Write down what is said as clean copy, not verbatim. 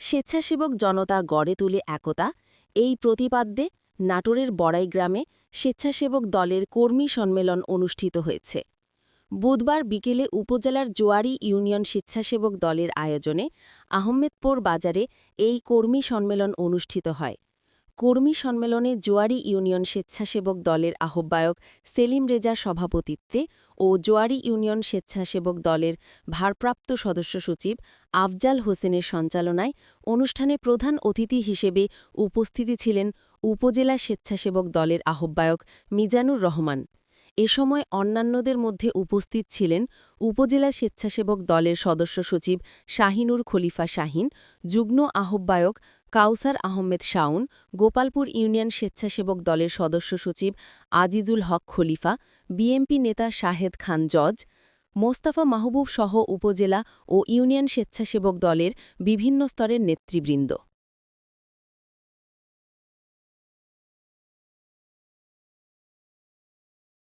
স্বেচ্ছাসেবক জনতা গড়ে তুলে একতা, এই প্রতিপাদ্যে নাটোরের বড়াই গ্রামে স্বেচ্ছাসেবক দলের কর্মী সম্মেলন অনুষ্ঠিত হয়েছে। বুধবার বিকেলে উপজেলার জোয়ারি ইউনিয়ন স্বেচ্ছাসেবক দলের আয়োজনে আহমেদপুর বাজারে এই কর্মী সম্মেলন অনুষ্ঠিত হয়। কর্মী সম্মেলনে জোয়ারি ইউনিয়ন স্বেচ্ছাসেবক দলের আহ্বায়ক সেলিম রেজার সভাপতিত্বে ও জোয়ারি ইউনিয়ন স্বেচ্ছাসেবক দলের ভারপ্রাপ্ত সদস্য সচিব আফজাল হোসেনের সঞ্চালনায় অনুষ্ঠানে প্রধান অতিথি হিসেবে উপস্থিতি ছিলেন উপজেলা স্বেচ্ছাসেবক দলের আহ্বায়ক মিজানুর রহমান। এ সময় অন্যান্যদের মধ্যে উপস্থিত ছিলেন উপজেলা স্বেচ্ছাসেবক দলের সদস্য সচিব শাহিনুর খলিফা শাহিন, যুগ্ম আহ্বায়ক কাউসার আহমেদ শাওন, গোপালপুর ইউনিয়ন স্বেচ্ছাসেবক দলের সদস্য সচিব আজিজুল হক খলিফা, বিএমপি নেতা শাহেদ খান জজ, মোস্তাফা মাহবুব সহ উপজেলা ও ইউনিয়ন স্বেচ্ছাসেবক দলের বিভিন্ন স্তরের নেতৃবৃন্দ।